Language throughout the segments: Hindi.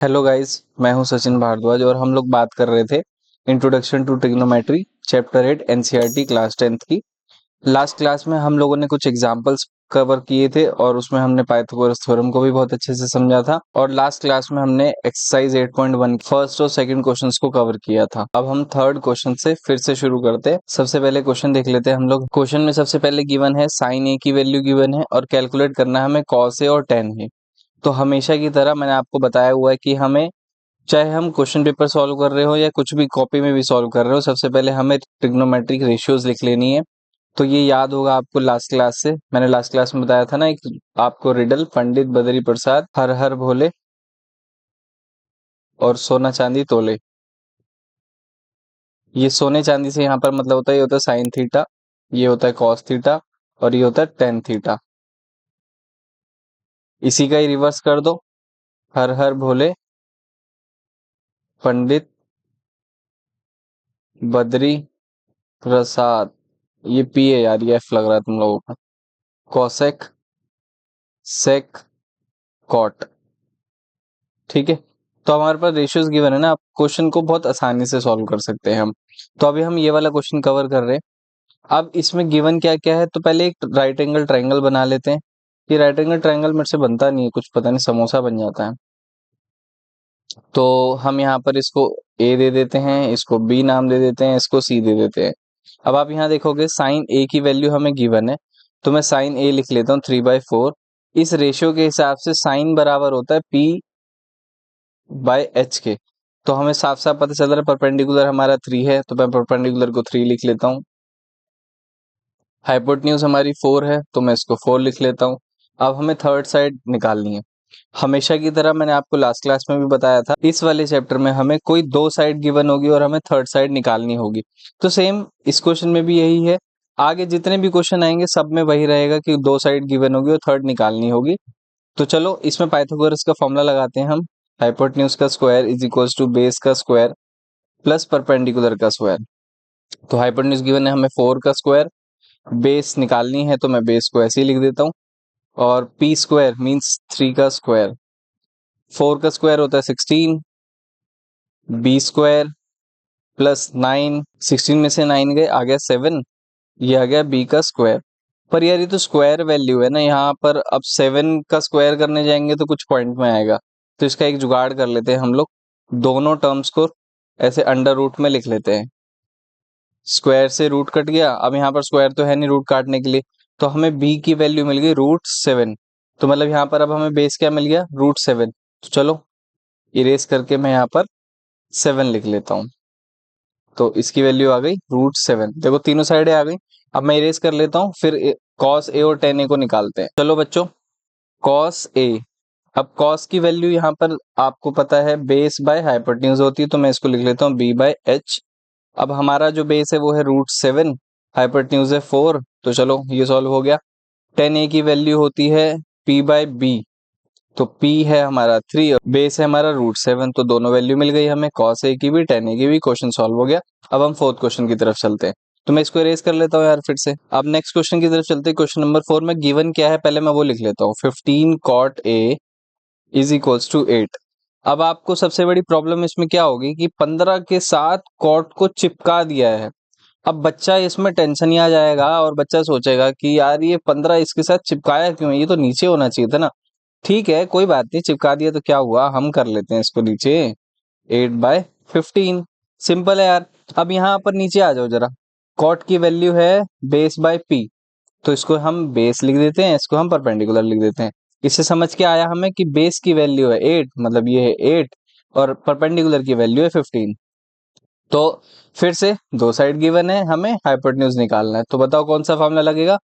हेलो गाइस, मैं हूं सचिन भारद्वाज और हम लोग बात कर रहे थे introduction to trigonometry chapter 8 NCERT class 10th की। लास्ट क्लास में हम लोगों ने कुछ एग्जांपल्स कवर किए थे और उसमें हमने पाइथागोरस थ्योरम को भी बहुत अच्छे से समझा था। और लास्ट क्लास में हमने एक्सरसाइज 8.1 फर्स्ट और सेकंड क्वेश्चंस को कवर किया था। अब हम थर्ड क्वेश्चन से फिर से शुरू करते हैं। सबसे पहले क्वेश्चन देख लेते हैं हम लोग। क्वेश्चन में सबसे पहले गिवन है साइन ए की वैल्यू गिवन है और कैलकुलेट करना है हमें कॉस ए और टेन ए। तो हमेशा की तरह मैंने आपको बताया हुआ है कि हमें, चाहे हम क्वेश्चन पेपर सॉल्व कर रहे हो या कुछ भी कॉपी में भी सॉल्व कर रहे हो, सबसे पहले हमें ट्रिग्नोमेट्रिक रेशियोज लिख लेनी है। तो ये याद होगा आपको, लास्ट क्लास से मैंने लास्ट क्लास में बताया था ना, एक आपको रिडल, पंडित बद्री प्रसाद हर हर भोले और सोना चांदी तोले। ये सोने चांदी से यहाँ पर मतलब होता है, ये होता है साइन थीटा, ये होता है कॉस थीटा और ये होता है टेन थीटा। इसी का ही रिवर्स कर दो, हर हर भोले पंडित बद्री प्रसाद। ये पी है यार, ये एफ लग रहा है तुम लोगों का। Cosec sec cot. ठीक है, तो हमारे पास रेशियोज गिवन है ना, आप क्वेश्चन को बहुत आसानी से सॉल्व कर सकते हैं हम। तो अभी हम ये वाला क्वेश्चन कवर कर रहे हैं। अब इसमें गिवन क्या क्या है, तो पहले एक राइट एंगल ट्रायंगल बना लेते हैं। ये राइट एंगल ट्रायंगल मेरे से बनता नहीं है, कुछ पता नहीं समोसा बन जाता है। तो हम यहाँ पर इसको ए दे देते हैं, इसको बी नाम दे देते हैं, इसको सी दे देते हैं। अब आप यहाँ देखोगे साइन ए की वैल्यू हमें गिवन है, तो मैं साइन ए लिख लेता हूँ 3/4। इस रेशियो के हिसाब से साइन बराबर होता है पी बाय एच के। तो हमें साफ साफ पता चल रहा है परपेंडिकुलर हमारा 3 है, तो मैं परपेंडिकुलर को 3 लिख लेता हूँ। हाइपोटेन्यूज हमारी 4 है, तो मैं इसको 4 लिख लेता हूँ। अब हमें थर्ड साइड निकालनी है। हमेशा की तरह मैंने आपको लास्ट क्लास में भी बताया था, इस वाले चैप्टर में हमें कोई दो साइड गिवन होगी और हमें थर्ड साइड निकालनी होगी। तो सेम इस क्वेश्चन में भी यही है। आगे जितने भी क्वेश्चन आएंगे सब में वही रहेगा कि दो साइड गिवन होगी और थर्ड निकालनी होगी। तो चलो इसमें पाइथागोरस का फॉर्मूला लगाते हैं हम। हाइपोटेन्यूज का square is equals to base का स्क्वायर प्लस परपेंडिकुलर का स्क्वायर। तो हाइपोटेन्यूज गिवन है हमें 4 का स्क्वायर, बेस निकालनी है तो मैं बेस को ऐसे ही लिख देता हूँ। और पी स्क्वायर मीन्स 3 का स्क्वायर, 4 का स्क्वायर होता है 16, बी स्क्वायर प्लस 9, 16 में से 9 गए, आ गया 7, ये आ गया बी का स्क्वायर। पर यार ये तो स्क्वायर वैल्यू है ना, यहाँ पर अब 7 का स्क्वायर करने जाएंगे तो कुछ पॉइंट में आएगा। तो इसका एक जुगाड़ कर लेते हैं हम लोग, दोनों टर्म्स को ऐसे अंडर रूट में लिख लेते हैं। स्क्वायर से रूट कट गया, अब यहाँ पर स्क्वायर तो है नहीं रूट काटने के लिए, तो हमें बी की वैल्यू मिल गई √7। तो मतलब यहाँ पर अब हमें बेस क्या मिल गया, √7। तो चलो इरेज करके मैं यहाँ पर 7 लिख लेता हूँ। तो इसकी वैल्यू आ गई √7। देखो तीनों साइडें आ गई। अब मैं इरेज कर लेता हूँ, फिर कॉस ए और टेन ए को निकालते हैं। चलो बच्चों, कॉस ए, अब कॉस की वैल्यू यहाँ पर आपको पता है बेस बाय हाइपोटेन्यूज होती है, तो मैं इसको लिख लेता हूँ b/h। अब हमारा जो बेस है वो है √7, हाइपोटेन्यूज है 4, तो चलो ये सॉल्व हो गया। टेन ए की वैल्यू होती है p/b, तो p है हमारा 3 और बेस है हमारा √7, तो दोनों वैल्यू मिल गई हमें, cos a की भी tan a की भी। क्वेश्चन सॉल्व हो गया। अब हम फोर्थ क्वेश्चन की तरफ चलते हैं, तो मैं इसको इरेज कर लेता हूँ यार फिर से। अब नेक्स्ट क्वेश्चन की तरफ चलते हैं। क्वेश्चन नंबर 4 में गिवन क्या है पहले मैं वो लिख लेता हूँ, 15 cot a is equals to 8। अब आपको सबसे बड़ी प्रॉब्लम इसमें क्या होगी कि 15 के साथ कॉट को चिपका दिया है। अब बच्चा इसमें टेंशन ही आ जाएगा और बच्चा सोचेगा कि यार ये 15 इसके साथ चिपकाया क्यों है, ये तो नीचे होना चाहिए था ना। ठीक है कोई बात नहीं, चिपका दिया तो क्या हुआ, हम कर लेते हैं इसको नीचे, 8/15। सिंपल है यार। अब यहाँ पर नीचे आ जाओ जरा, कॉट की वैल्यू है बेस बाय पी, तो इसको हम बेस लिख देते हैं, इसको हम परपेंडिकुलर लिख देते हैं। इससे समझ के आया हमें कि बेस की वैल्यू है 8, मतलब ये है 8 और परपेंडिकुलर की वैल्यू है 15। तो फिर से दो साइड गिवन है, हमें हाइपोटेन्यूज निकालना है। तो बताओ कौन सा फॉर्मूला लगेगा,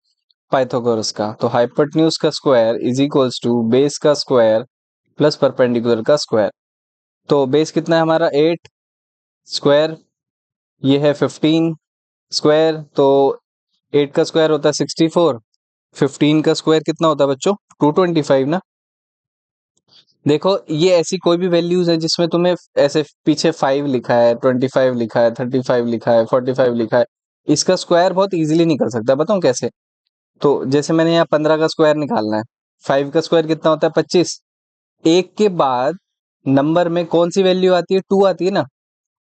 पाइथागोरस का। तो हाइपोटेन्यूज का square is equals to base का स्क्वायर प्लस परपेंडिकुलर का स्क्वायर। तो बेस कितना है हमारा 8, स्क्वायर ये है 15 स्क्वायर, तो 8 का स्क्वायर होता है 64, 15 का स्क्वायर कितना होता है बच्चों, 225 ना। देखो ये ऐसी कोई भी वैल्यूज है जिसमें तुम्हें ऐसे पीछे 5 लिखा है, 25 लिखा है, 35 लिखा है, 45 लिखा है, इसका स्क्वायर बहुत इजीली निकल सकता है। बताऊं कैसे, तो जैसे मैंने यहाँ 15 का स्क्वायर निकालना है, 5 का स्क्वायर कितना होता है 25, एक के बाद नंबर में कौन सी वैल्यू आती है, 2 आती है ना,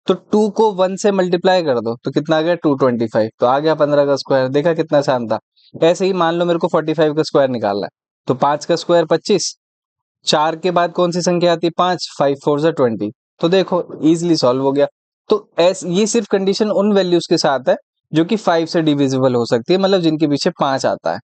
तो 2 को 1 से मल्टीप्लाई कर दो तो कितना आ गया 225, तो आ गया 15 का स्क्वायर। देखा कितना आसान था। ऐसे ही मान लो मेरे को 45 का स्क्वायर निकालना है, तो 5 का स्क्वायर 25, 4 के बाद कौन सी संख्या आती है 5, 5 4 जा 20, तो देखो इजीली सॉल्व हो गया। तो ये सिर्फ कंडीशन उन वैल्यूज के साथ है जो कि 5 से डिविजिबल हो सकती है, मतलब जिनके पीछे 5 आता है।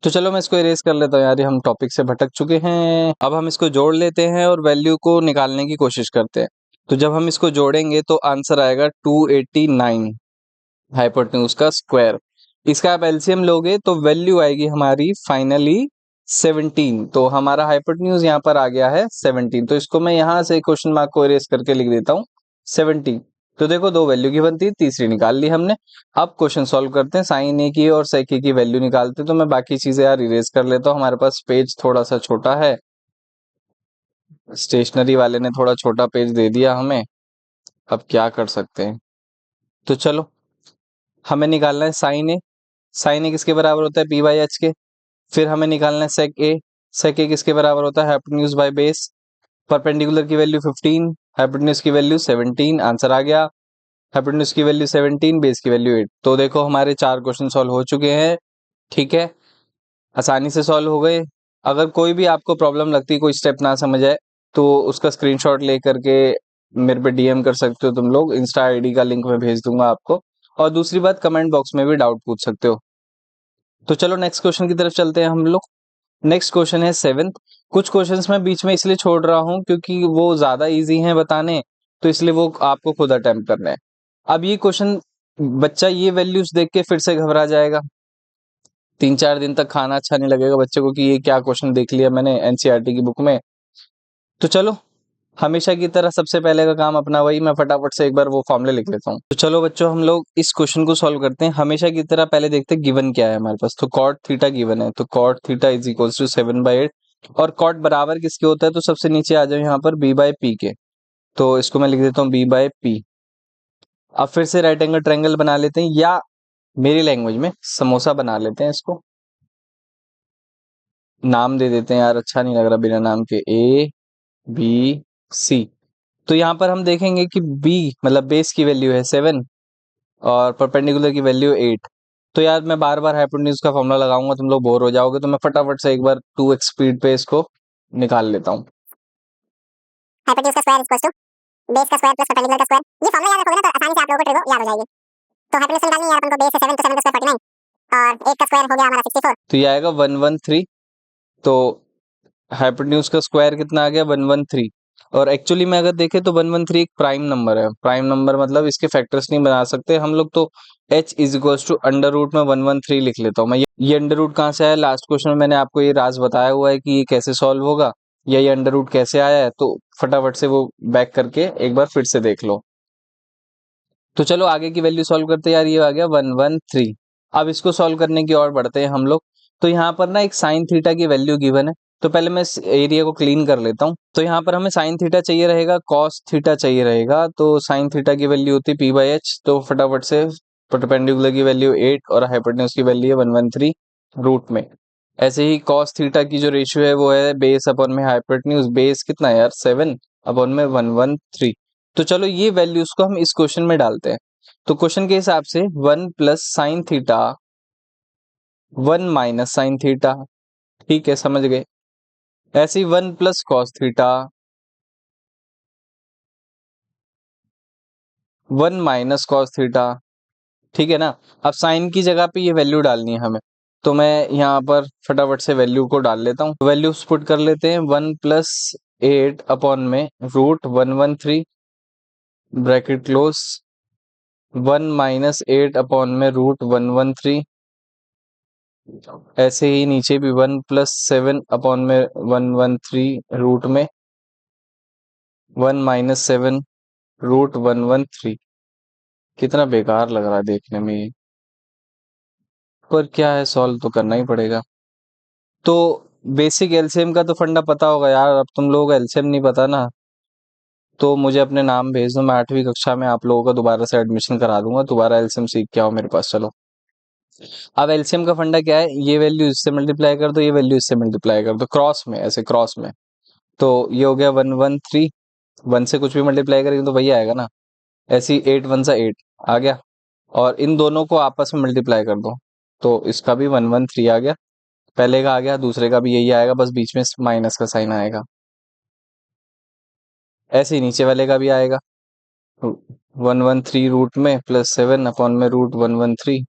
तो चलो मैं इसको इरेज कर लेता हूँ यार, ये हम टॉपिक से भटक चुके हैं। अब हम इसको जोड़ लेते हैं और वैल्यू को निकालने की कोशिश करते हैं। तो जब हम इसको जोड़ेंगे तो आंसर आएगा 289 हाइपोटेन्यूज का स्क्वायर। इसका आप एलसीएम लोगे तो वैल्यू आएगी हमारी फाइनली 17। तो हमारा हाइपोटेन्यूज यहाँ पर आ गया है 17। तो इसको मैं यहाँ से क्वेश्चन मार्क को इरेज करके लिख देता हूँ 17। तो देखो दो वैल्यू की बनती है, तीसरी निकाल ली हमने। अब क्वेश्चन सॉल्व करते हैं, साइन ए की और सेक ए की वैल्यू निकालते हैं। तो मैं बाकी चीजें यार इरेज कर लेता हूँ, हमारे पास पेज थोड़ा सा छोटा है, स्टेशनरी वाले ने थोड़ा छोटा पेज दे दिया हमें, अब क्या कर सकते हैं। तो चलो हमें निकालना है साइन ए। साइन ए किसके बराबर होता है, पी बाई एच के। फिर हमें निकालना है सेक ए। सेक ए किसके बराबर होता है, हाइपोटेन्यूज बाय बेस। परपेंडिकुलर की वैल्यू 15, हाइपोटेन्यूज की वैल्यू 17, आंसर आ गया। हाइपोटेन्यूज की वैल्यू 17, बेस की वैल्यू 8। तो देखो हमारे 4 क्वेश्चन सॉल्व हो चुके हैं। ठीक है, आसानी से सॉल्व हो गए। अगर कोई भी आपको प्रॉब्लम लगती है, कोई स्टेप ना समझ आए, तो उसका स्क्रीनशॉट ले करके मेरे पे डीएम कर सकते हो तुम लोग। इंस्टा आईडी का लिंक मैं भेज दूंगा आपको। और दूसरी बात, कमेंट बॉक्स में भी डाउट पूछ सकते हो। तो चलो नेक्स्ट क्वेश्चन की तरफ चलते हैं हम लोग। नेक्स्ट क्वेश्चन है 7th। कुछ क्वेश्चंस मैं बीच में इसलिए छोड़ रहा हूं क्योंकि वो ज्यादा इजी हैं बताने, तो इसलिए वो आपको खुद अटेम्प्ट करना है। अब ये क्वेश्चन, बच्चा ये वैल्यूज देख के फिर से घबरा जाएगा, 3-4 दिन तक खाना अच्छा नहीं लगेगा बच्चे को कि ये क्या क्वेश्चन देख लिया मैंने एनसीईआरटी की बुक में। तो चलो हमेशा की तरह सबसे पहले का काम अपना वही, मैं फटाफट से एक बार वो फॉर्मूले लिख लेता हूँ। तो चलो बच्चों हम लोग इस क्वेश्चन को सॉल्व करते हैं। हमेशा की तरह पहले देखते हैं गिवन क्या है हमारे पास। तो कॉट थीटा गिवन है, तो cot theta is equals to 7/8। और कॉट बराबर किसके होता है, तो सबसे नीचे आ जाओ यहाँ पर बी बाय पी के। तो इसको मैं लिख देता हूँ बी बाय पी। अब फिर से राइट एंगल ट्रायंगल बना लेते हैं, या मेरी लैंग्वेज में समोसा बना लेते हैं इसको। नाम दे देते हैं यार, अच्छा नहीं लग रहा बिना नाम के, ए बी सी। तो यहाँ पर हम देखेंगे कि b मतलब बेस की वैल्यू है 7 और परपेंडिकुलर की वैल्यू 8। तो यार मैं बार बार हाइपोटेन्यूज का फॉर्मूला लगाऊंगा, तुम लोग बोर हो जाओगे, तो मैं फटाफट से एक बार 2x स्पीड पे इसको निकाल लेता हूँ। हाइपोटेन्यूज का स्क्वायर इक्वल्स टू बेस का स्क्वायर प्लस परपेंडिकुलर का स्क्वायर। ये फॉर्मूला याद रखोगे ना तो आसानी से आप लोगों को ट्रिक याद हो जाएगी। तो हाइपोटेन्यूज निकालनी है यार अपन को, बेस है 7 तो 7 का स्क्वायर 49 और 8 का स्क्वायर हो गया हमारा 64। तो ये आएगा 113। तो हाइपोटेन्यूज का स्क्वायर कितना आ गया 113। और एक्चुअली में अगर देखें तो 113 एक प्राइम नंबर है। प्राइम नंबर मतलब इसके फैक्टर्स नहीं बना सकते हम लोग, तो h is equals to under root में 113 लिख लेता हूँ मैं। ये अंडर रूट कहाँ से आया, लास्ट क्वेश्चन में मैंने आपको ये राज बताया हुआ है कि ये कैसे सॉल्व होगा, या ये अंडर रूट कैसे आया है। तो फटाफट से वो बैक करके एक बार फिर से देख लो। तो चलो आगे की वैल्यू सॉल्व करते हैं यार, ये आ गया 113। अब इसको सॉल्व करने की और बढ़ते हैं हम लोग। तो यहाँ पर ना एक साइन थीटा की वैल्यू गिवन है, तो पहले मैं इस एरिया को क्लीन कर लेता हूँ। तो यहाँ पर हमें साइन थीटा चाहिए रहेगा, कॉस थीटा चाहिए रहेगा। तो साइन थीटा की वैल्यू होती है पी बाई एच। तो फटाफट से परपेंडिकुलर की वैल्यू 8 और हाइपोटेन्यूज की वैल्यू है 113 रूट में। ऐसे ही कॉस थीटा की जो रेशियो है वो है बेस अपॉन में हाइपोटेन्यूज। बेस कितना है यार 7 अपॉन में 113। तो चलो ये वैल्यूज को हम इस क्वेश्चन में डालते हैं। तो क्वेश्चन के हिसाब से 1 plus sine theta 1 minus sine theta, ठीक है समझ गए। ऐसे ही 1 plus cos theta 1 minus cos theta, ठीक है ना। अब साइन की जगह पे ये वैल्यू डालनी है हमें, तो मैं यहाँ पर फटाफट से वैल्यू को डाल लेता हूँ। वैल्यूज पुट कर लेते हैं, 1 प्लस 8 अपॉन में root 113 bracket close, 1 minus 8 upon में रूट 113। ऐसे ही नीचे भी 1 प्लस 7 अपॉन में 113 रूट में 1 माइनस 7 रूट 113। कितना बेकार लग रहा है देखने में ये, पर क्या है सॉल्व तो करना ही पड़ेगा। तो बेसिक एलसीएम का तो फंडा पता होगा यार, अब तुम लोगों को एलसीएम नहीं पता ना, तो मुझे अपने नाम भेज दो, मैं 8वीं कक्षा में आप लोगों का दोबारा से एडमिशन करा दूंगा। दोबारा एलसीएम सीख के आओ मेरे पास। चलो अब एलसीएम का फंडा क्या है, ये वैल्यू इससे मल्टीप्लाई कर दो, ये वैल्यू इससे मल्टीप्लाई कर दो, क्रॉस में, ऐसे क्रॉस में। तो ये हो गया 113, 1 से कुछ भी मल्टीप्लाई करेंगे तो वही आएगा ना। ऐसी 8 1 सा 8 आ गया, और इन दोनों को आपस में मल्टीप्लाई कर दो तो इसका भी 113 आ गया। पहले का आ गया, दूसरे का भी यही आएगा, बस बीच में माइनस का साइन आएगा। ऐसे ही नीचे वाले का भी आएगा, 113 रूट में प्लस 7 अपॉन में रूट 113,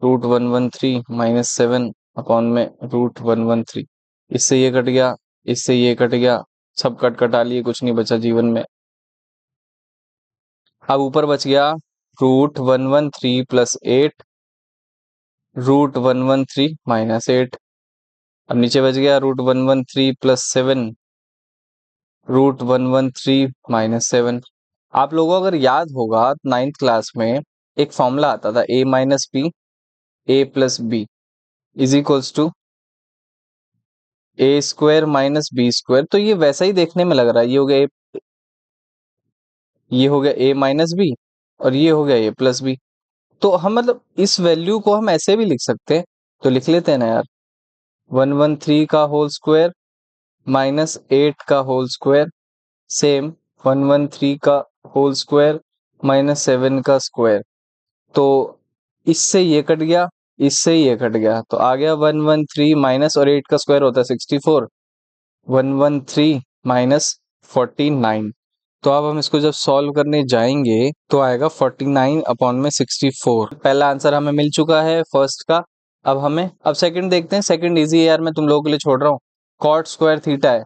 रूट 113 माइनस 7 अपॉन में रूट 113। इससे ये कट गया, इससे ये कट गया, सब कट कटा लिए, कुछ नहीं बचा जीवन में। अब ऊपर बच गया रूट 113 प्लस 8, रूट 113 माइनस 8। अब नीचे बच गया रूट 113 प्लस 7, रूट 113 माइनस 7। आप लोगों को अगर याद होगा 9th क्लास में एक फॉर्मूला आता था a minus B A plus B is equals to A square minus B square. तो ये वैसा ही देखने में लग रहा है, ये हो गया ये हो गया a माइनस बी और ये हो गया a प्लस बी। तो हम मतलब इस वैल्यू को हम ऐसे भी लिख सकते हैं, तो लिख लेते हैं ना यार, 113 का होल स्क्वायर माइनस 8 का होल स्क्वायर सेम 113 का होल स्क्वायर माइनस 7 का स्क्वायर। तो इससे ये कट गया, इससे ये कट गया, तो आ गया 113 माइनस, और 8 का स्क्वायर होता है 64, 113 माइनस 49। तो अब हम इसको जब सॉल्व करने जाएंगे तो आएगा 49 अपॉन में 64। पहला आंसर हमें मिल चुका है फर्स्ट का। अब सेकंड देखते हैं। सेकंड इजी है यार, मैं तुम लोगों के लिए छोड़ रहा हूँ। कॉट स्क्वायर थीटा है।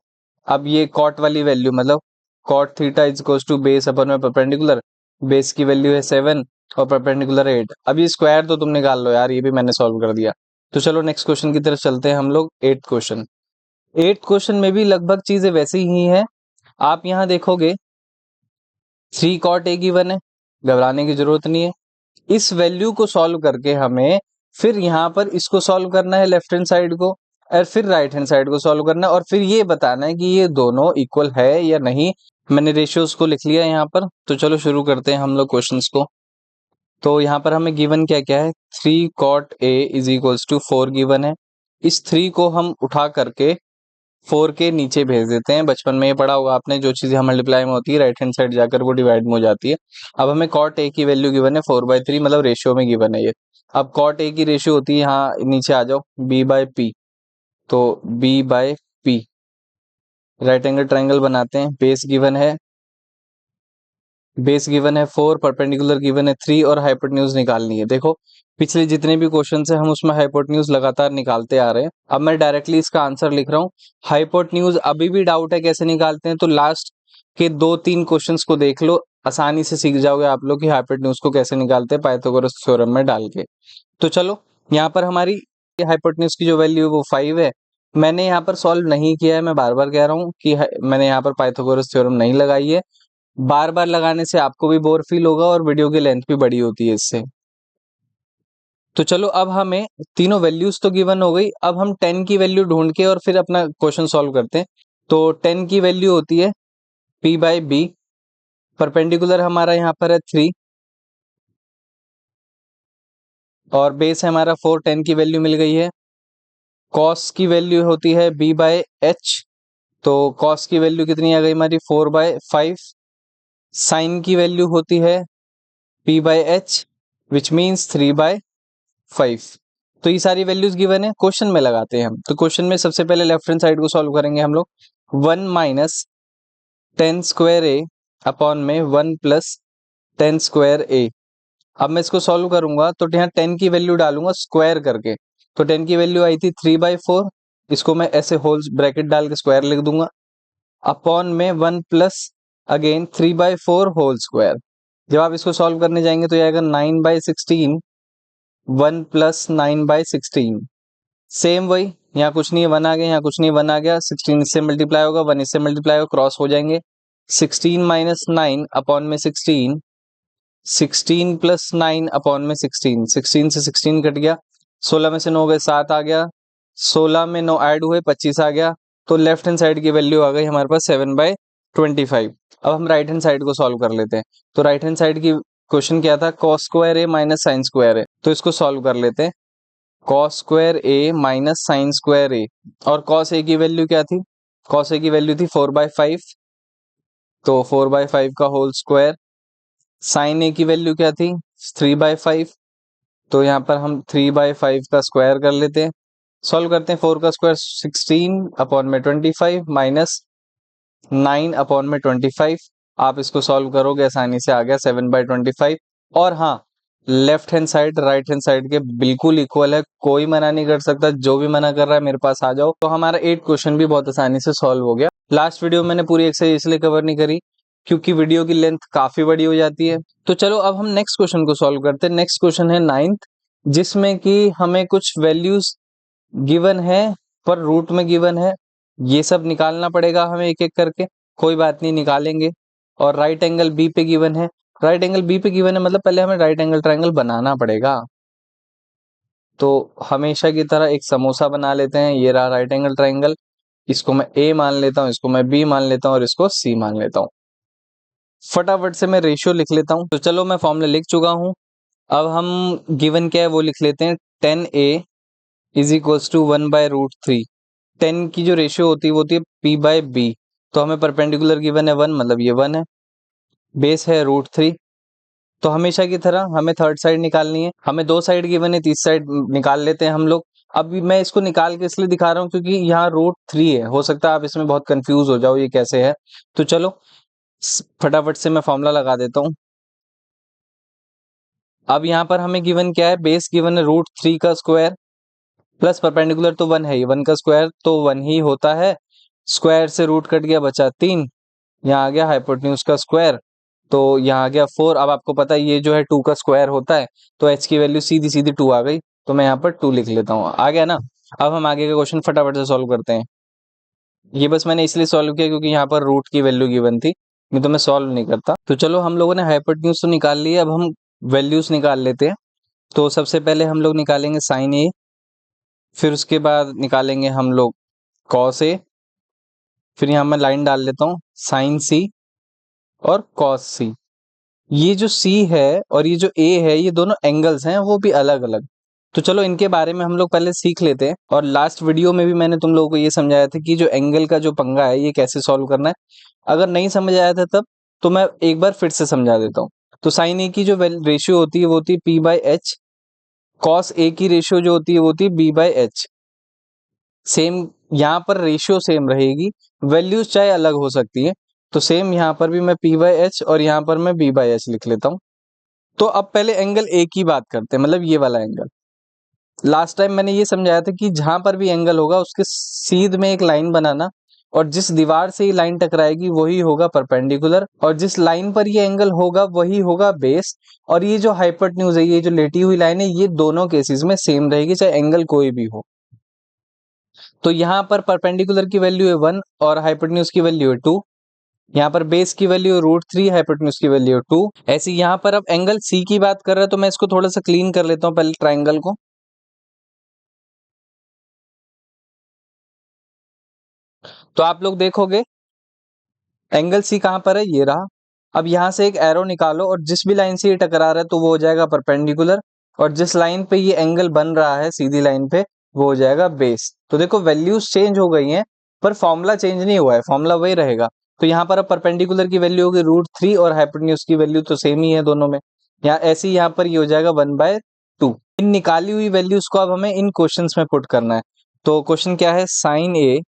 अब ये कॉट वाली वैल्यू मतलब cot theta is equals to base upon में परपेंडिकुलर, बेस की वैल्यू है 7 और परपेंडिकुलर 8। अब ये स्क्वायर तो तुम निकाल लो यार, ये भी मैंने सॉल्व कर दिया। तो चलो नेक्स्ट क्वेश्चन की तरफ चलते हैं हम लोग। 8th question. 8th क्वेश्चन में भी लगभग चीजें वैसी ही हैं। आप यहाँ देखोगे 3 कॉट ए गिवन है, घबराने की जरूरत नहीं है। इस वैल्यू को सॉल्व करके हमें फिर यहाँ पर इसको सॉल्व करना है, लेफ्ट हैंड साइड को, और फिर राइट हैंड साइड को सॉल्व करना है, और फिर ये बताना है कि ये दोनों इक्वल है या नहीं। मैंने रेशियोज को लिख लिया यहाँ पर। तो चलो शुरू करते हैं हम लोग क्वेश्चंस को। तो यहाँ पर हमें गिवन क्या क्या है, 3 cot A is equals to 4 given है। इस 3 को हम उठा करके 4 के नीचे भेज देते हैं। बचपन में ये पढ़ा होगा आपने, जो चीजें मल्टीप्लाई में होती है राइट हैंड साइड जाकर वो डिवाइड में हो जाती है। अब हमें कॉट ए की वैल्यू गिवन है 4/3, मतलब रेशियो में गिवन है ये। अब कॉट ए की रेशियो होती है, यहाँ नीचे आ जाओ, b/p। तो b/p, राइट एंगल ट्राइंगल बनाते हैं। बेस गिवन है 4, परपेंडिकुलर गिवन है 3, और हाइपोटेन्यूज निकालनी है। देखो पिछले जितने भी क्वेश्चन है हम उसमें हाइपोटेन्यूज लगातार निकालते आ रहे हैं। अब मैं डायरेक्टली इसका आंसर लिख रहा हूँ। हाइपोटेन्यूज अभी भी डाउट है कैसे निकालते हैं, तो लास्ट के 2-3 क्वेश्चंस को देख लो, आसानी से सीख जाओगे आप लोग कि हाइपोटेन्यूज को कैसे निकालते हैं पाइथागोरस थ्योरम में डाल के। तो चलो यहाँ पर हमारी हाइपोटेन्यूज की जो वैल्यू है वो 5 है। मैंने यहाँ पर सॉल्व नहीं किया है, मैं बार बार कह रहा हूँ कि मैंने यहाँ पर पाइथागोरस थ्योरम नहीं लगाई है। बार बार लगाने से आपको भी बोर फील होगा और वीडियो की लेंथ भी बड़ी होती है इससे। तो चलो अब हमें तीनों वैल्यूज तो गिवन हो गई, अब हम 10 की वैल्यू ढूंढ के और फिर अपना क्वेश्चन सॉल्व करते हैं। तो 10 की वैल्यू होती है p/b, परपेंडिकुलर हमारा यहाँ पर है 3 और बेस है हमारा 4, 10 की वैल्यू मिल गई है। कॉस की वैल्यू होती है b/h, तो कॉस की वैल्यू कितनी आ गई हमारी 4/5। साइन की वैल्यू होती है p/h विच मीन्स 3/5। तो ये सारी वैल्यूज गिवन है, क्वेश्चन में लगाते हैं हम। तो क्वेश्चन में सबसे पहले लेफ्ट हैंड साइड को सॉल्व करेंगे हम लोग। 1 माइनस 10 स्क्वायर ए अपॉन में 1 प्लस 10 स्क्वायर ए। अब मैं इसको सॉल्व करूंगा तो यहाँ 10 की वैल्यू डालूंगा स्क्वायर करके। तो 10 की वैल्यू आई थी 3/4, इसको मैं ऐसे होल ब्रैकेट डाल के स्क्वायर लिख दूंगा, अपॉन में 1 प्लस अगेन 3/4 होल स्क्वायर। जब आप इसको सॉल्व करने जाएंगे तो ये आएगा 9/16, 1 प्लस 9/16। सेम वही, यहाँ कुछ नहीं है 1 आ गया, यहाँ कुछ नहीं 1 आ गया, 16 इससे मल्टीप्लाई होगा, 1 इससे मल्टीप्लाई होगा, क्रॉस हो जाएंगे। 16 माइनस 9 अपॉन में 16, 16 प्लस 9 अपॉन में 16, 16 से 16 कट गया, 16 में से 9 गए 7 आ गया, 16 में 9 ऐड हुए 25 आ गया। तो लेफ्ट हैंड साइड की वैल्यू आ गई हमारे पास 7/25। अब हम राइट हैंड साइड को सॉल्व कर लेते हैं। तो राइट हैंड साइड की क्वेश्चन क्या था, कॉस स्क्वायर है माइनस साइन स्क्वायर है, तो इसको सॉल्व कर लेते हैं। कॉस स्क्वायर ए माइनस साइन स्क्वायर ए, और कॉस ए की वैल्यू क्या थी? कॉस ए की वैल्यू थी 4/5, तो 4/5 का होल स्क्वायर। साइन ए की वैल्यू क्या थी? 3/5, तो यहाँ पर हम 3/5 का स्क्वायर कर लेते हैं। सॉल्व करते हैं, 4 का स्क्वायर 16/25 माइनस 9/25। आप इसको सॉल्व करोगे आसानी से आ गया 7/25। और हाँ, left hand side right hand side के बिल्कुल इक्वल है, कोई मना नहीं कर सकता। जो भी मना कर रहा है मेरे पास आ जाओ। तो हमारा 8 क्वेश्चन भी बहुत आसानी से सॉल्व हो गया। लास्ट वीडियो मैंने पूरी एक्सरसाइज इसलिए कवर नहीं करी क्योंकि वीडियो की लेंथ काफी बड़ी हो जाती है। तो चलो अब हम नेक्स्ट क्वेश्चन को सॉल्व करते हैं। नेक्स्ट क्वेश्चन है 9th, जिसमें कि हमें कुछ वैल्यूज गिवन है पर रूट में गिवन है। ये सब निकालना पड़ेगा हमें एक एक करके, कोई बात नहीं निकालेंगे। और राइट एंगल बी पे गिवन है। राइट एंगल बी पे गिवन है मतलब पहले हमें राइट एंगल ट्रायंगल बनाना पड़ेगा। तो हमेशा की तरह एक समोसा बना लेते हैं। ये रहा राइट एंगल ट्रायंगल, इसको मैं ए मान लेता हूँ, इसको मैं बी मान लेता हूँ और इसको सी मान लेता हूँ। फटाफट से मैं रेशियो लिख लेता हूँ। तो चलो मैं फॉर्मूला लिख चुका हूँ। अब हम गिवन क्या है वो लिख लेते हैं। 10a is equals to 1/√3। 10 की जो रेशियो होती है वो होती है p/b। तो हमें परपेंडिकुलर गिवन है 1, मतलब ये 1 है। बेस है √3। तो हमेशा की तरह हमें थर्ड साइड निकालनी है। हमें 2 साइड गिवन है, तीस साइड निकाल लेते हैं हम लोग। अभी मैं इसको निकाल के इसलिए दिखा रहा हूँ क्योंकि यहाँ √3 है, हो सकता है आप इसमें बहुत कंफ्यूज हो जाओ ये कैसे है। तो चलो फटाफट से मैं फॉर्मूला लगा देता हूँ। अब यहाँ पर हमें गिवन क्या है? बेस गिवन है √3 का स्क्वायर प्लस परपेंडिकुलर तो 1 है ही, 1 का स्क्वायर तो 1 ही होता है। स्क्वायर से रूट कट गया, बचा 3। यहाँ आ गया हाइपोटेन्यूज का स्क्वायर, तो यहाँ आ गया 4। अब आपको पता है ये जो है 2 का स्क्वायर होता है, तो h की वैल्यू सीधी सीधी 2 आ गई, तो मैं यहाँ पर 2 लिख लेता हूँ। आ गया ना? अब हम आगे का क्वेश्चन फटाफट से सॉल्व करते हैं। ये बस मैंने इसलिए सॉल्व किया क्योंकि यहाँ पर रूट की वैल्यू गिवन थी, नहीं तो मैं सॉल्व नहीं करता। तो चलो हम लोगों ने हाइपोटेन्यूज तो निकाल लिया, अब हम वैल्यूज निकाल लेते हैं। तो सबसे पहले हम लोग निकालेंगे साइन ए, फिर उसके बाद निकालेंगे हम लोग कॉस ए, फिर यहाँ मैं लाइन डाल लेता हूँ साइन सी और कॉस सी। ये जो सी है और ये जो ए है, ये दोनों एंगल्स हैं, वो भी अलग अलग। तो चलो इनके बारे में हम लोग पहले सीख लेते हैं। और लास्ट वीडियो में भी मैंने तुम लोगों को ये समझाया था कि जो एंगल का जो पंगा है ये कैसे सॉल्व करना है। अगर नहीं समझ आया था तब तो मैं एक बार फिर से समझा देता हूँ। तो साइन ए की जो रेशियो होती है वो होती है p/h। कॉस ए की रेशियो जो होती है वो होती है b/h। सेम यहाँ पर रेशियो सेम रहेगी, वैल्यूज चाहे अलग हो सकती है। तो सेम यहाँ पर भी मैं p/h और यहाँ पर मैं b/h लिख लेता हूँ। तो अब पहले एंगल ए की बात करते हैं, मतलब ये वाला एंगल। लास्ट टाइम मैंने ये समझाया था कि जहां पर भी एंगल होगा उसके सीध में एक लाइन बनाना, और जिस दीवार से ये लाइन टकराएगी वही होगा परपेंडिकुलर, और जिस लाइन पर ये एंगल होगा वही होगा बेस। और ये जो हाइपोटेन्यूज है, ये जो लेटी हुई लाइन है, ये दोनों केसेस में सेम रहेगी चाहे एंगल कोई भी हो। तो यहाँ पर परपेंडिकुलर की वैल्यू है 1 और हाइपोटेन्यूज की वैल्यू है 2। यहाँ पर बेस की वैल्यू है √3, हाइपोटेन्यूज की वैल्यू है 2। ऐसे यहाँ पर अब एंगल सी की बात कर रहा है, तो मैं इसको थोड़ा सा क्लीन कर लेता हूँ पहले ट्राइंगल को। तो आप लोग देखोगे एंगल सी कहाँ पर है, ये रहा। अब यहाँ से एक एरो निकालो और जिस भी लाइन से ये टकरा रहा है तो वो हो जाएगा परपेंडिकुलर, और जिस लाइन पे ये एंगल बन रहा है सीधी लाइन पे वो हो जाएगा बेस। तो देखो वैल्यूज चेंज हो गई हैं पर फॉर्मूला चेंज नहीं हुआ है, फॉर्मूला वही रहेगा। तो यहाँ पर अब परपेंडिकुलर की वैल्यू होगी √3 और हाइपोटेन्यूज की वैल्यू तो सेम ही है दोनों में। यहाँ ऐसे ही यहाँ पर ये हो जाएगा 1/2। इन निकाली हुई वैल्यूज को अब हमें इन क्वेश्चंस में पुट करना है। तो क्वेश्चन क्या है? Sine A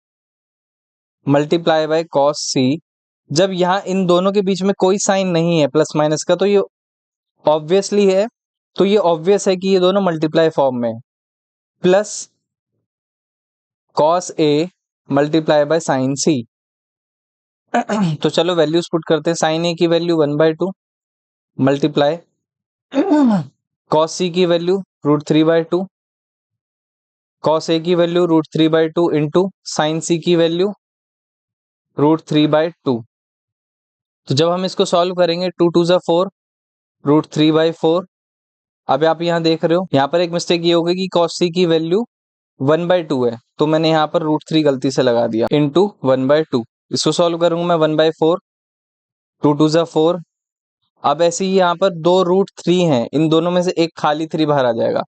multiply by cos C. जब यहाँ इन दोनों के बीच में कोई साइन नहीं है प्लस माइनस का, तो ये ऑब्वियसली है, तो ये ऑब्वियस है कि ये दोनों मल्टीप्लाई फॉर्म में है। Plus cos A multiply by sine C. तो चलो वैल्यूज पुट करते हैं। साइन ए की वैल्यू 1/2 मल्टीप्लाई कॉस सी की वैल्यू √3/2, कॉस ए की वैल्यू √3/2 इंटू साइन सी की वैल्यू √3/2। तो जब हम इसको सॉल्व करेंगे 2 2 ज़ा 4, √3/4। अब आप यहाँ देख रहे हो, यहाँ पर एक मिस्टेक ये हो गई कि cos c की वैल्यू 1/2 है, तो मैंने यहाँ पर √3 गलती से लगा दिया इंटू 1/2। इसको सॉल्व करूंगा मैं 1/4, 2 2 ज़ा 4। अब ऐसे ही यहाँ पर दो √3 हैं, इन दोनों में से एक खाली 3 बाहर आ जाएगा,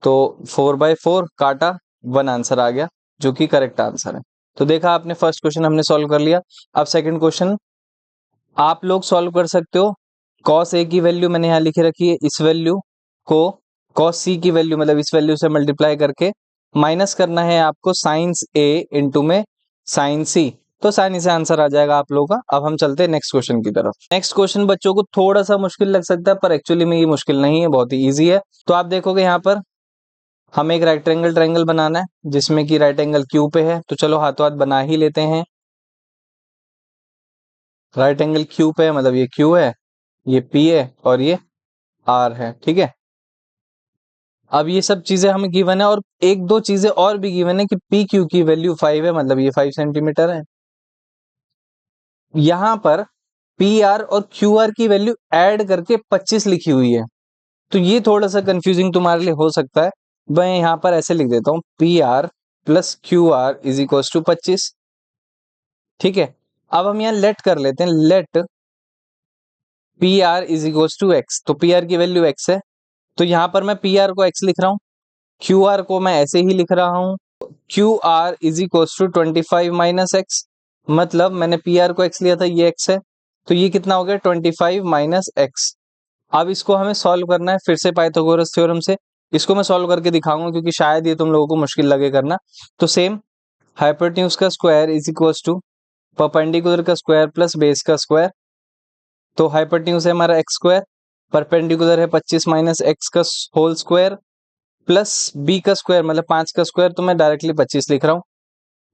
तो 4/4 काटा, 1 आंसर आ गया जो कि करेक्ट आंसर है। तो देखा आपने, फर्स्ट क्वेश्चन हमने सॉल्व कर लिया। अब सेकंड क्वेश्चन आप लोग सॉल्व कर सकते हो। cos a की वैल्यू मैंने यहाँ लिखे रखी है, इस वैल्यू को cos c की वैल्यू मतलब इस वैल्यू से मल्टीप्लाई करके माइनस करना है आपको साइंस a इंटू में साइन c, तो आसानी से आंसर आ जाएगा आप लोगों का। अब हम चलते हैं नेक्स्ट क्वेश्चन की तरफ। नेक्स्ट क्वेश्चन बच्चों को थोड़ा सा मुश्किल लग सकता है, पर एक्चुअली में ये मुश्किल नहीं है, बहुत ही ईजी है। तो आप देखोगे यहाँ पर हमें एक राइट एंगल ट्रायंगल बनाना है जिसमें कि राइट एंगल क्यू पे है, तो चलो हाथों हाथ बना ही लेते हैं। राइट एंगल क्यू पे है, मतलब ये क्यू है, ये पी है और ये आर है, ठीक है। अब ये सब चीजें हमें गिवन है और एक दो चीजें और भी गिवन है कि पी क्यू की वैल्यू 5 है, मतलब ये 5 सेंटीमीटर है। यहां पर पी आर और क्यू आर की वैल्यू ऐड करके 25 लिखी हुई है, तो ये थोड़ा सा कंफ्यूजिंग तुम्हारे लिए हो सकता है। मैं यहां पर ऐसे लिख देता हूं, P R plus Q R is equal to 25, ठीक है। अब हम यहां लेट कर लेते हैं, let P R is equal to X, तो पी आर की वैल्यू एक्स है, तो यहां पर मैं पी आर को एक्स लिख रहा हूं, क्यू आर को मैं ऐसे ही लिख रहा हूं, Q R is equal to 25 minus X, मतलब मैंने पी आर को एक्स लिया था, ये एक्स है, तो ये कितना हो गया 25 माइनस एक्स। अब इसको हमें सॉल्व करना है फिर से पाइथागोरस थ्योरम से। इसको मैं सॉल्व करके दिखाऊंगा क्योंकि शायद ये तुम लोगों को मुश्किल लगे करना। तो सेम, हाइपोटेन्यूज का square is equal to perpendicular का स्क्वायर प्लस बेस का स्क्वायर, तो हाइपोटेन्यूज है हमारा एक्स स्क्वायर, परपेंडिकुलर है 25 माइनस एक्स का होल स्क्वायर प्लस बी का स्क्वायर मतलब 5 का स्क्वायर, तो मैं डायरेक्टली 25 लिख रहा हूं।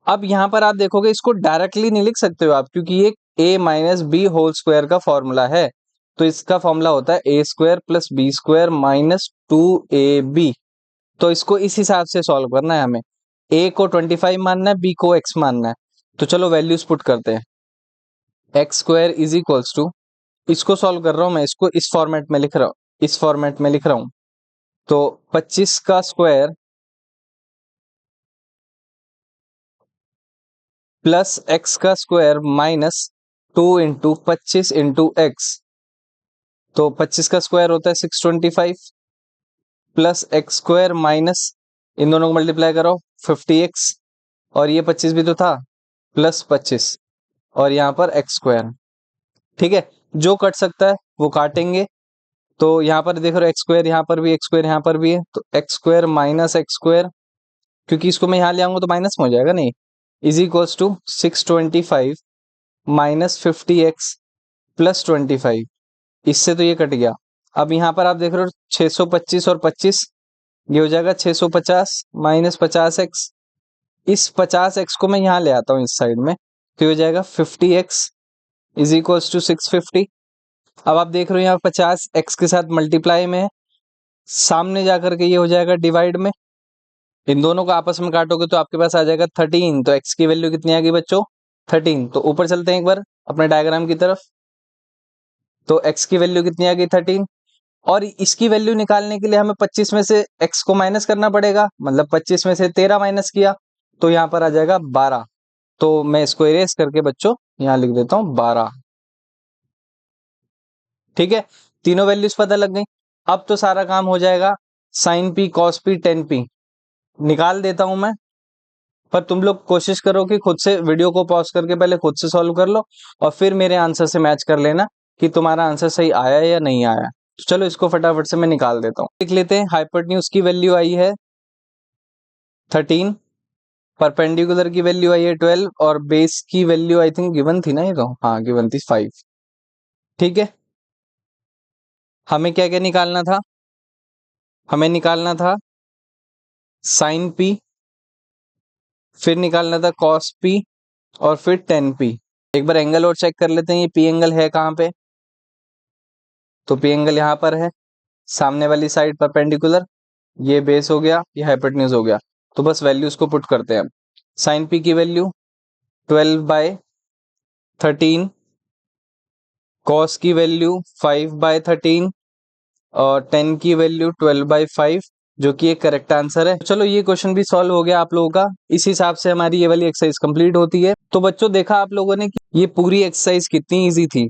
अब यहां पर आप देखोगे इसको डायरेक्टली नहीं लिख सकते हो आप, क्योंकि ये a minus B whole square का फॉर्मूला है, तो इसका फॉर्मूला होता है A square plus B square minus 2ab। तो इसको इस हिसाब से सॉल्व करना है हमें, a को 25 मानना है, b को x मानना है। तो चलो वैल्यूज पुट करते हैं, X square is equals to, इसको सॉल्व कर रहा हूं मैं, इसको इस फॉर्मेट में लिख रहा हूं, इस फॉर्मेट में लिख रहा हूं, तो 25 का स्क्वायर प्लस एक्स का square minus 2 into 25 into x, तो 25 का स्क्वायर होता है 625 प्लस एक्स स्क्वायर माइनस, इन दोनों को मल्टीप्लाई करो 50x, और ये 25 भी तो था, प्लस 25 और यहाँ पर एक्स स्क्वायर, ठीक है। जो कट सकता है वो काटेंगे, तो यहाँ पर देख रहे हो एक्स स्क्वायर, यहाँ पर भी एक्स स्क्वायर, यहाँ पर भी है, तो x square minus x square, क्योंकि इसको मैं यहाँ ले आऊंगा तो माइनस में हो जाएगा, नहीं, is equals to 625 minus 50x plus 25, इससे तो ये कट गया। अब यहाँ पर आप देख रहे हो 625 और 25, ये हो जाएगा 650 माइनस 50x, इस 50x को मैं यहाँ ले आता हूँ इस साइड में, तो हो जाएगा 50x इज इक्वल्स टू 650। अब आप देख रहे हो यहाँ 50x के साथ मल्टीप्लाई में है, सामने जाकर के ये हो जाएगा डिवाइड में, इन दोनों को आपस में काटोगे तो आपके पास आ जाएगा 13, तो x की वैल्यू कितनी आ गई बच्चों 13। तो ऊपर चलते हैं एक बार अपने डायग्राम की तरफ, तो x की वैल्यू कितनी आ गई 13, और इसकी वैल्यू निकालने के लिए हमें 25 में से x को माइनस करना पड़ेगा, मतलब 25 में से 13 माइनस किया तो यहाँ पर आ जाएगा 12, तो मैं इसको इरेज करके बच्चों यहाँ लिख देता हूँ 12, ठीक है। तीनों वैल्यूज पता लग गई। अब तो सारा काम हो जाएगा, sine P cos P tan P निकाल देता हूं मैं, पर तुम लोग कोशिश करो कि खुद से वीडियो को पॉज करके पहले खुद से सॉल्व कर लो और फिर मेरे आंसर से मैच कर लेना कि तुम्हारा आंसर सही आया या नहीं आया। तो चलो इसको फटाफट से मैं निकाल देता हूँ, लिख लेते हैं। हाइपोटेन्यूज की वैल्यू आई है 13, परपेंडिकुलर की वैल्यू आई है 12 और बेस की वैल्यू आई थिंक गिवन थी ना, ये तो हाँ गिवन थी 5, ठीक है। हमें क्या क्या निकालना था, हमें निकालना था साइन पी, फिर निकालना था कॉस पी और फिर टेन पी। एक बार एंगल और चेक कर लेते हैं, ये पी एंगल है कहाँ पे, तो पी एंगल यहाँ पर है, सामने वाली साइड परपेंडिकुलर, ये बेस हो गया, ये हाइपोटेन्यूज हो गया। तो बस वैल्यूज को पुट करते हैं। साइन पी की वैल्यू 12/13, कॉस की वैल्यू 5/13 और टेन की वैल्यू 12/5, जो कि एक करेक्ट आंसर है। चलो ये क्वेश्चन भी सॉल्व हो गया आप लोगों का। इस हिसाब से हमारी ये वाली एक्सरसाइज कंप्लीट होती है। तो बच्चों देखा आप लोगों ने कि ये पूरी एक्सरसाइज कितनी इजी थी।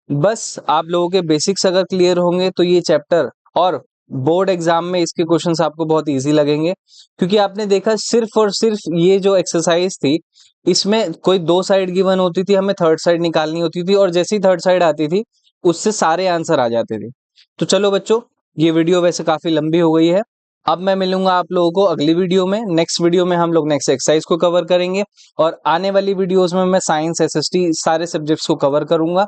बस आप लोगों के बेसिक्स अगर क्लियर होंगे तो ये चैप्टर और बोर्ड एग्जाम में इसके क्वेश्चंस आपको बहुत इजी लगेंगे, क्योंकि आपने देखा सिर्फ और सिर्फ ये जो एक्सरसाइज थी इसमें कोई 2 साइड गिवन होती थी, हमें थर्ड साइड निकालनी होती थी और जैसे ही थर्ड साइड आती थी उससे सारे आंसर आ जाते थे। तो चलो बच्चों, ये वीडियो वैसे काफी लंबी हो गई है, अब मैं मिलूंगा आप लोगों को अगली वीडियो में। नेक्स्ट वीडियो में हम लोग नेक्स्ट एक्सरसाइज को कवर करेंगे और आने वाली वीडियोस में मैं साइंस, एसएसटी सारे सब्जेक्ट्स को कवर करूंगा।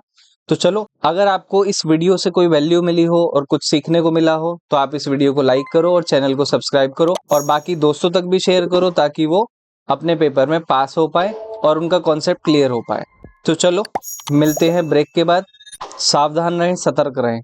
तो चलो, अगर आपको इस वीडियो से कोई वैल्यू मिली हो और कुछ सीखने को मिला हो तो आप इस वीडियो को लाइक करो और चैनल को सब्सक्राइब करो और बाकी दोस्तों तक भी शेयर करो, ताकि वो अपने पेपर में पास हो पाए और उनका कॉन्सेप्ट क्लियर हो पाए। तो चलो, मिलते हैं ब्रेक के बाद। सावधान रहें, सतर्क रहें।